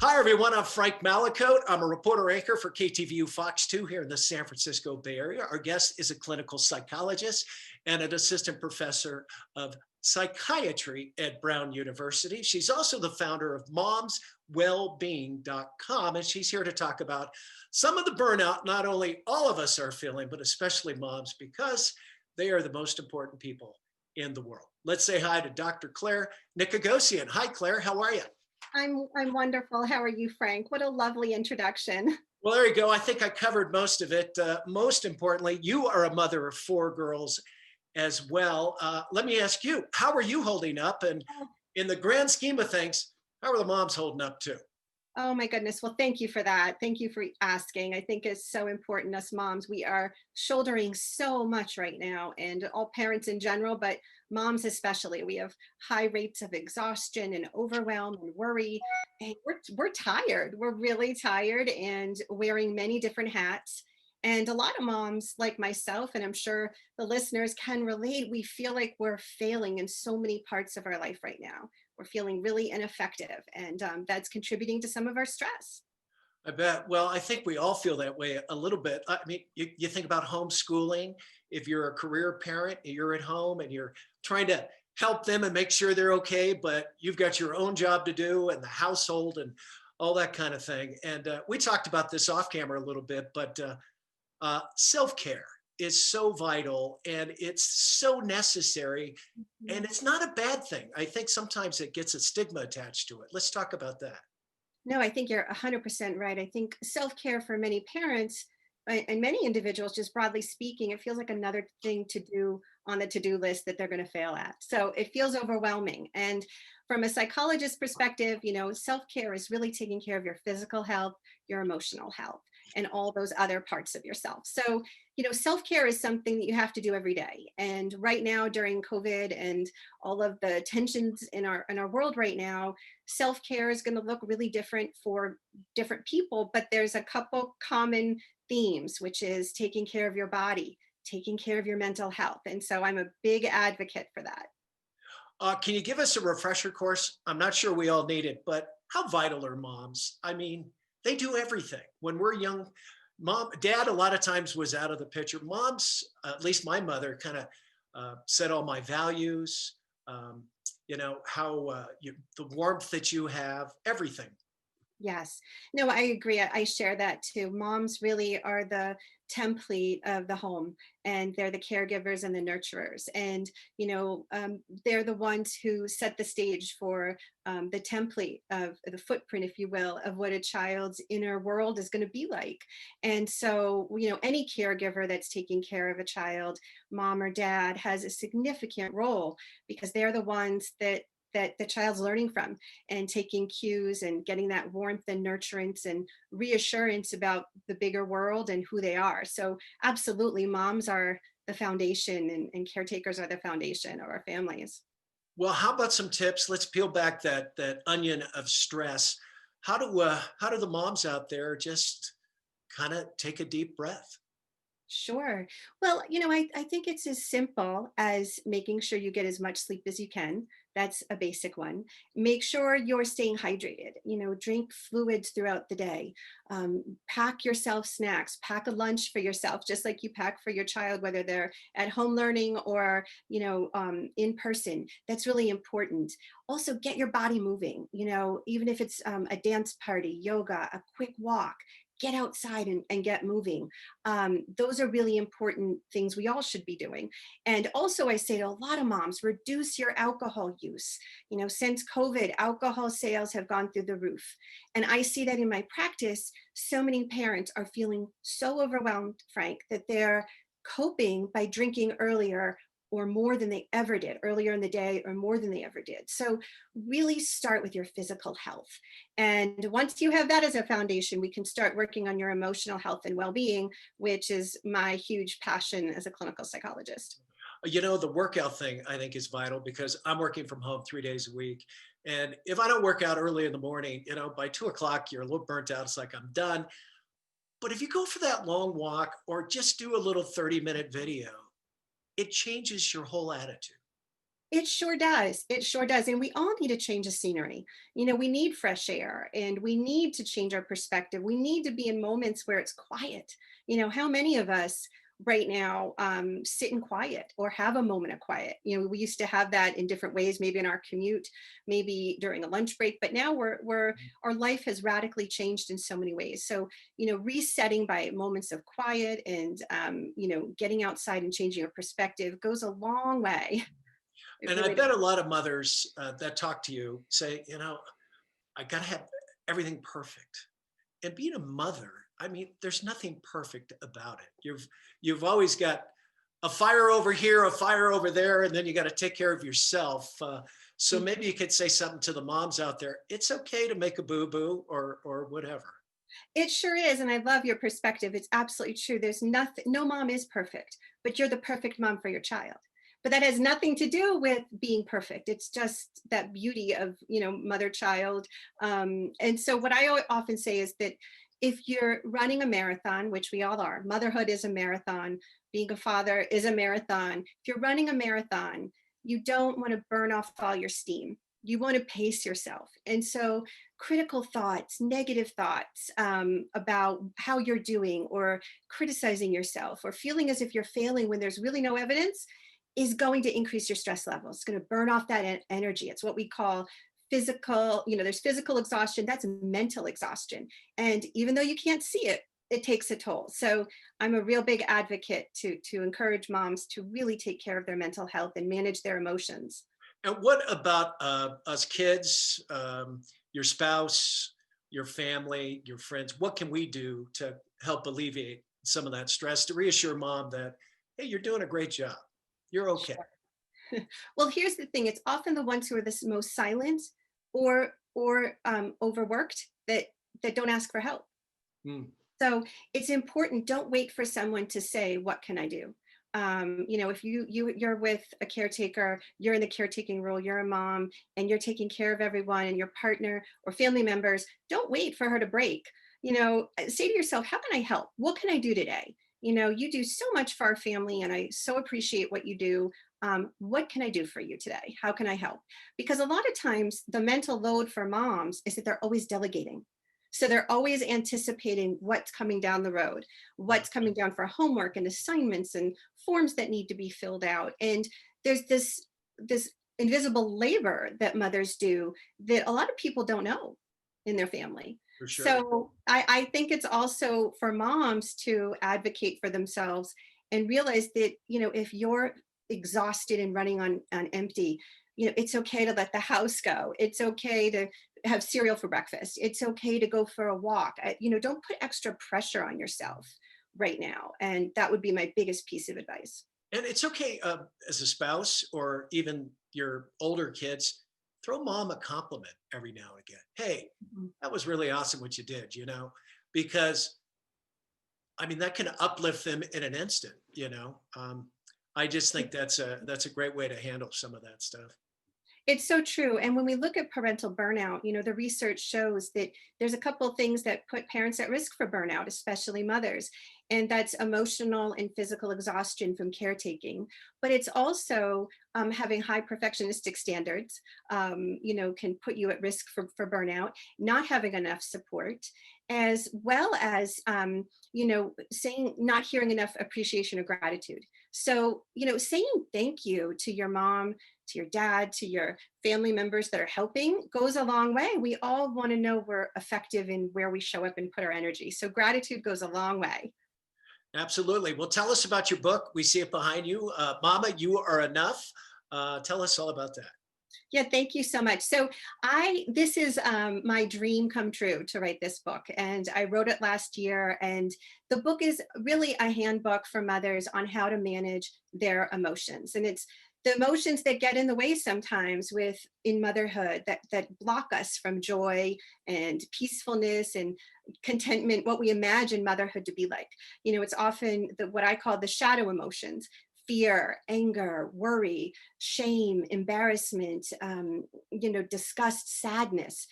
Hi, everyone. I'm Frank Mallicoat. I'm a reporter anchor for KTVU Fox 2 here in the San Francisco Bay Area. Our guest is a clinical psychologist and an assistant professor of psychiatry at Brown University. She's also the founder of momswellbeing.com, and she's here to talk about some of the burnout not only all of us are feeling, but especially moms, because they are the most important people in the world. Let's say hi to Dr. Claire Nicogossian. Hi, Claire. How are you? I'm wonderful. How are you, Frank? What a lovely introduction. Well, there you go. I think I covered most of it. Most importantly, you are a mother of four girls as well. Let me ask you, how are you holding up? And in the grand scheme of things, how are the moms holding up too? Oh my goodness. Well, thank you for that. Thank you for asking. I think it's so important. Us moms, we are shouldering so much right now, and all parents in general, but moms especially. We have high rates of exhaustion and overwhelm and worry. And we're tired. We're really tired and wearing many different hats. And a lot of moms like myself, and I'm sure the listeners can relate, we feel like we're failing in so many parts of our life right now. We're feeling really ineffective, and that's contributing to some of our stress. I bet. Well, I think we all feel that way a little bit. I mean, you think about homeschooling. If you're a career parent, you're at home and you're trying to help them and make sure they're okay, but you've got your own job to do and the household and all that kind of thing. And we talked about this off camera a little bit, but self-care is so vital and it's so necessary, and Mhm. it's not a bad thing. I think sometimes it gets a stigma attached to it. Let's talk about that. No, I think you're 100% right. I think self care for many parents and many individuals, just broadly speaking, it feels like another thing to do on the to do list that they're going to fail at. So it feels overwhelming. And from a psychologist perspective, self care is really taking care of your physical health, your emotional health, and all those other parts of yourself. So, self care is something that you have to do every day. And right now, during COVID and all of the tensions in our world right now, self-care is going to look really different for different people, but there's a couple common themes, which is taking care of your body, taking care of your mental health. And so I'm a big advocate for that. Can you give us a refresher course? I'm not sure we all need it, but how vital are moms? I mean, they do everything. When we're young, dad, a lot of times was out of the picture. Moms, at least my mother, kind of set all my values. Um, how the warmth that you have, everything. Yes. No, I agree. I share that too. Moms really are the template of the home, and they're the caregivers and the nurturers. And, they're the ones who set the stage for the template of the footprint, if you will, of what a child's inner world is going to be like. And so, any caregiver that's taking care of a child, mom or dad, has a significant role because they're the ones that the child's learning from and taking cues and getting that warmth and nurturance and reassurance about the bigger world and who they are. So absolutely, moms are the foundation, and caretakers are the foundation of our families. Well, how about some tips? Let's peel back that onion of stress. How do the moms out there just kind of take a deep breath? Sure. Well, I think it's as simple as making sure you get as much sleep as you can. That's a basic one. Make sure you're staying hydrated. Drink fluids throughout the day. Pack yourself snacks. Pack a lunch for yourself, just like you pack for your child, whether they're at home learning or in person. That's really important. Also, get your body moving. Even if it's a dance party, yoga, a quick walk. Get outside and get moving. Those are really important things we all should be doing. And also, I say to a lot of moms, reduce your alcohol use. Since COVID, alcohol sales have gone through the roof. And I see that in my practice, so many parents are feeling so overwhelmed, Frank, that they're coping by drinking earlier or more than they ever did, earlier in the day or more than they ever did. So really start with your physical health. And once you have that as a foundation, we can start working on your emotional health and well-being, which is my huge passion as a clinical psychologist. The workout thing I think is vital because I'm working from home 3 days a week. And if I don't work out early in the morning, by 2 o'clock, you're a little burnt out. It's like I'm done. But if you go for that long walk or just do a little 30-minute video, it changes your whole attitude. It sure does. It sure does. And we all need a change of scenery. We need fresh air and we need to change our perspective. We need to be in moments where it's quiet. How many of us right now sit in quiet or have a moment of quiet? We used to have that in different ways, maybe in our commute, maybe during a lunch break, but now our life has radically changed in so many ways. So, resetting by moments of quiet and, getting outside and changing your perspective goes a long way. It And I really bet a does. lot of mothers that talk to you say, I got to have everything perfect. And being a mother, I mean, there's nothing perfect about it. You've always got a fire over here, a fire over there, and then you got to take care of yourself. So maybe you could say something to the moms out there. It's okay to make a boo boo or whatever. It sure is, and I love your perspective. It's absolutely true. There's nothing, no mom is perfect, but you're the perfect mom for your child. But that has nothing to do with being perfect. It's just that beauty of, mother child. And so what I often say is that if you're running a marathon, which we all are, motherhood is a marathon, being a father is a marathon. If you're running a marathon, you don't want to burn off all your steam. You want to pace yourself. And so critical thoughts, negative thoughts about how you're doing, or criticizing yourself, or feeling as if you're failing when there's really no evidence, is going to increase your stress levels. It's going to burn off that energy. It's what we call physical, there's physical exhaustion, that's mental exhaustion. And even though you can't see it, it takes a toll. So I'm a real big advocate to encourage moms to really take care of their mental health and manage their emotions. And what about us kids, your spouse, your family, your friends? What can we do to help alleviate some of that stress to reassure mom that, hey, you're doing a great job. You're okay. Sure. Well, here's the thing: it's often the ones who are the most silent or overworked that don't ask for help. Mm, So it's important. Don't wait for someone to say, "What can I do?" If you're with a caretaker, you're in the caretaking role, you're a mom, and you're taking care of everyone, and your partner or family members, don't wait for her to break. Say to yourself, "How can I help? What can I do today?" You do so much for our family, and I so appreciate what you do. What can I do for you today? How can I help? Because a lot of times the mental load for moms is that they're always delegating. So they're always anticipating what's coming down the road, yeah. what's coming down for homework and assignments and forms that need to be filled out. And there's this invisible labor that mothers do that a lot of people don't know in their family. For sure. So I think it's also for moms to advocate for themselves and realize that, if you're exhausted and running on empty, it's okay to let the house go. It's okay to have cereal for breakfast. It's okay to go for a walk. Don't put extra pressure on yourself right now. And that would be my biggest piece of advice. And it's okay as a spouse or even your older kids, throw mom a compliment every now and again. Hey, Mhm. that was really awesome what you did, because I mean, that can uplift them in an instant. I just think that's a great way to handle some of that stuff. It's so true. And when we look at parental burnout, the research shows that there's a couple of things that put parents at risk for burnout, especially mothers. And that's emotional and physical exhaustion from caretaking. But it's also having high perfectionistic standards, can put you at risk for burnout, not having enough support, as well as, saying, not hearing enough appreciation or gratitude. So, saying thank you to your mom, to your dad, to your family members that are helping goes a long way. We all want to know we're effective in where we show up and put our energy. So gratitude goes a long way. Absolutely. Well, tell us about your book. We see it behind you. Mama, You Are Enough. Tell us all about that. Yeah, thank you so much. So this is my dream come true to write this book, and I wrote it last year. And the book is really a handbook for mothers on how to manage their emotions, and it's the emotions that get in the way sometimes with in motherhood that block us from joy and peacefulness and contentment, what we imagine motherhood to be like. It's often what I call the shadow emotions: fear, anger, worry, shame, embarrassment, disgust, sadness.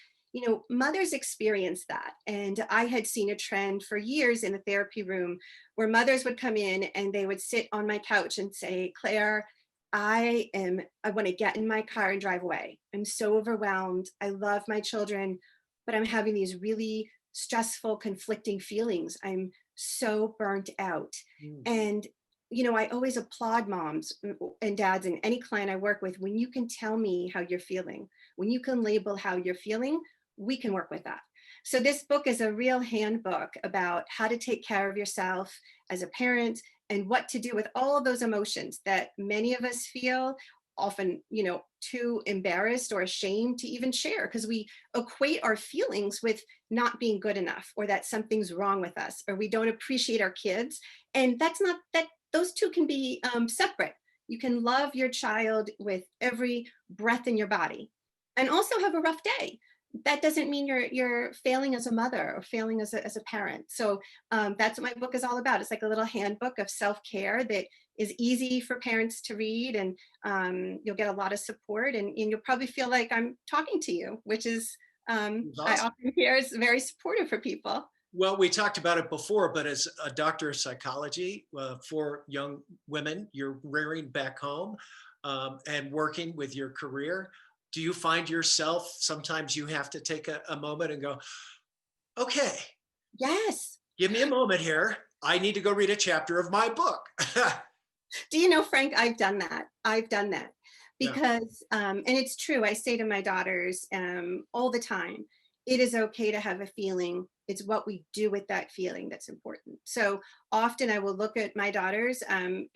Mothers experience that. And I had seen a trend for years in the therapy room where mothers would come in and they would sit on my couch and say, "Claire, I want to get in my car and drive away. I'm so overwhelmed. I love my children, but I'm having these really stressful, conflicting feelings. I'm so burnt out. Mm. And, I always applaud moms and dads and any client I work with when you can tell me how you're feeling, when you can label how you're feeling, we can work with that. So this book is a real handbook about how to take care of yourself as a parent and what to do with all of those emotions that many of us feel, often too embarrassed or ashamed to even share, because we equate our feelings with not being good enough, or that something's wrong with us, or we don't appreciate our kids. And that's not that. Those two can be separate. You can love your child with every breath in your body and also have a rough day. That doesn't mean you're failing as a mother or failing as a parent. So that's what my book is all about. It's like a little handbook of self-care that is easy for parents to read, and you'll get a lot of support, and you'll probably feel like I'm talking to you, which is It's I awesome. often hear is very supportive for people. Well, we talked about it before, but as a doctor of psychology for young women, you're rearing back home and working with your career. Do you find yourself sometimes you have to take a moment and go, okay, Yes. give me a moment here. I need to go read a chapter of my book. Do you know, Frank, I've done that. I've done that Yeah. because, and it's true. I say to my daughters all the time, it is okay to have a feeling. It's what we do with that feeling that's important. So often I will look at my daughters, and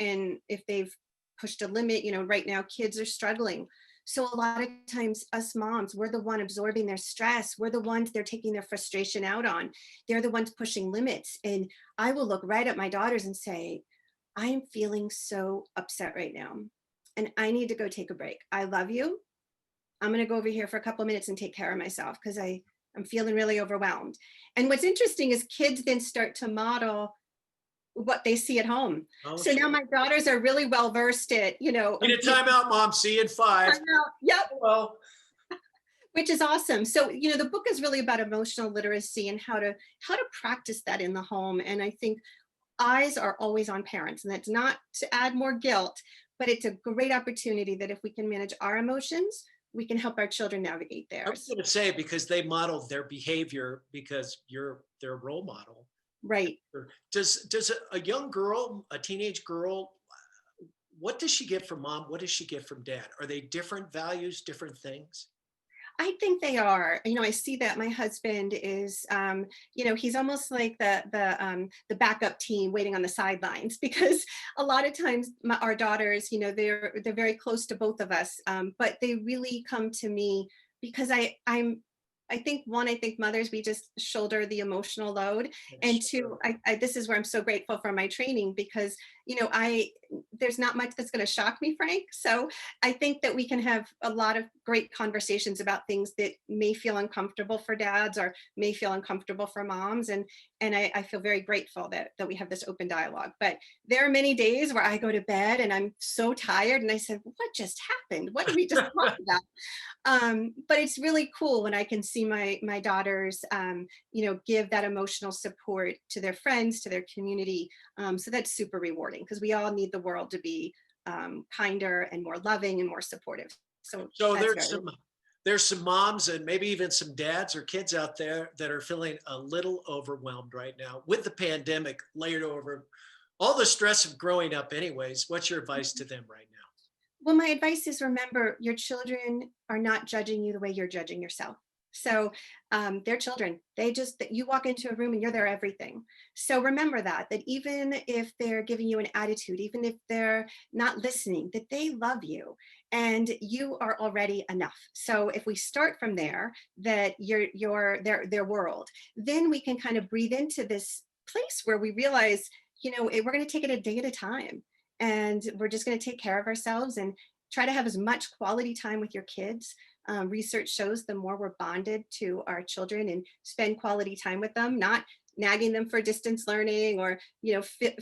if they've pushed a limit, right now kids are struggling. So a lot of times us moms, we're the one absorbing their stress. We're the ones they're taking their frustration out on. They're the ones pushing limits. And I will look right at my daughters and say, I'm feeling so upset right now, and I need to go take a break. I love you. I'm going to go over here for a couple of minutes and take care of myself because I'm feeling really overwhelmed. And what's interesting is kids then start to model what they see at home. Oh, So now sure. my daughters are really well versed at, Need a timeout, mom. See you in I 5. know. Yep. Hello. Which is awesome. So, the book is really about emotional literacy and how to practice that in the home. And I think eyes are always on parents, and that's not to add more guilt, but it's a great opportunity that if we can manage our emotions, we can help our children navigate I was theirs. going to say because they modeled their behavior because you're their role model. Right. Or does a young girl, a teenage girl, what does she get from mom? What does she get from dad? Are they different values, different things? I think they are. I see that my husband is, he's almost like the backup team waiting on the sidelines because a lot of times our daughters, they're very close to both of us, but they really come to me because I think mothers, we just shoulder the emotional load. And Sure. two, this is where I'm so grateful for my training because I there's not much that's going to shock me, Frank. So I think that we can have a lot of great conversations about things that may feel uncomfortable for dads or may feel uncomfortable for moms. And I feel very grateful that we have this open dialogue. But there are many days where I go to bed and I'm so tired and I said, what just happened? What did we just talk about? But it's really cool when I can see my daughters, give that emotional support to their friends, to their community. So that's super rewarding because we all need the world to be kinder and more loving and more supportive. So So that's very there's some moms and maybe even some dads or kids out there that are feeling a little overwhelmed right now with the pandemic layered over all the stress of growing up anyways. What's your advice to them right now? well. My advice is remember your children are not judging you the way you're judging yourself. So they're children. They just that you walk into a room and you're their everything. So remember that even if they're giving you an attitude, even if they're not listening, that they love you and you are already enough. So if we start from there, that you're their world, then we can kind of breathe into this place where we realize, we're going to take it a day at a time, and we're just going to take care of ourselves and try to have as much quality time with your kids. Research shows the more we're bonded to our children and spend quality time with them, not nagging them for distance learning or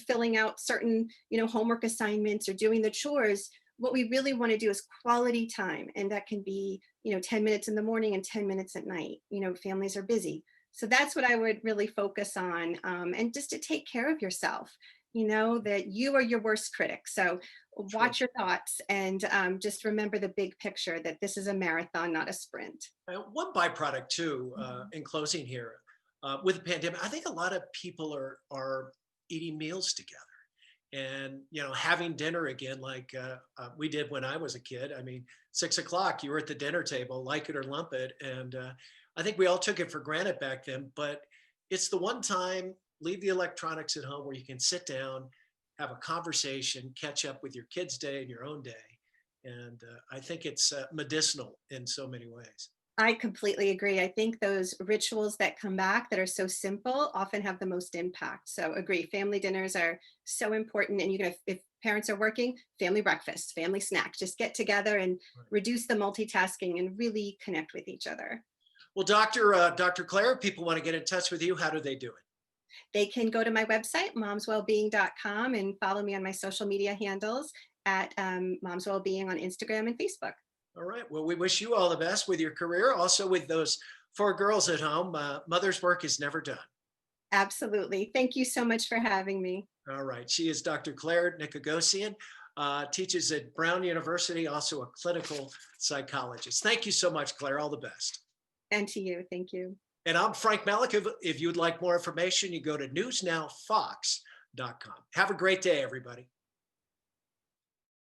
filling out certain homework assignments or doing the chores. What we really want to do is quality time, and that can be 10 minutes in the morning and 10 minutes at night. Families are busy, so that's what I would really focus on, and just to take care of yourself. You know that you are your worst critic. So True. watch your thoughts and just remember the big picture that this is a marathon, not a sprint. One byproduct too, Mhm. in closing here, with the pandemic, I think a lot of people are eating meals together and having dinner again like we did when I was a kid. I mean, 6 o'clock, you were at the dinner table, like it or lump it, and I think we all took it for granted back then. But it's the one time, leave the electronics at home, where you can sit down, have a conversation, catch up with your kids' day and your own day, and I think it's medicinal in so many ways. I completely agree. I think those rituals that come back that are so simple often have the most impact. So agree. Family dinners are so important. And if parents are working, family breakfast, family snack, just get together and Right. reduce the multitasking and really connect with each other. Well, Dr. Claire, people want to get in touch with you. How do they do it? They can go to my website, momswellbeing.com, and follow me on my social media handles at Moms Wellbeing on Instagram and Facebook. All right. Well, we wish you all the best with your career. Also, with those four girls at home, mother's work is never done. Absolutely. Thank you so much for having me. All right. She is Dr. Claire Nicogossian, teaches at Brown University, also a clinical psychologist. Thank you so much, Claire. All the best. And to you. Thank you. And I'm Frank Mallicoat. If you'd like more information, you go to newsnowfox.com. Have a great day, everybody.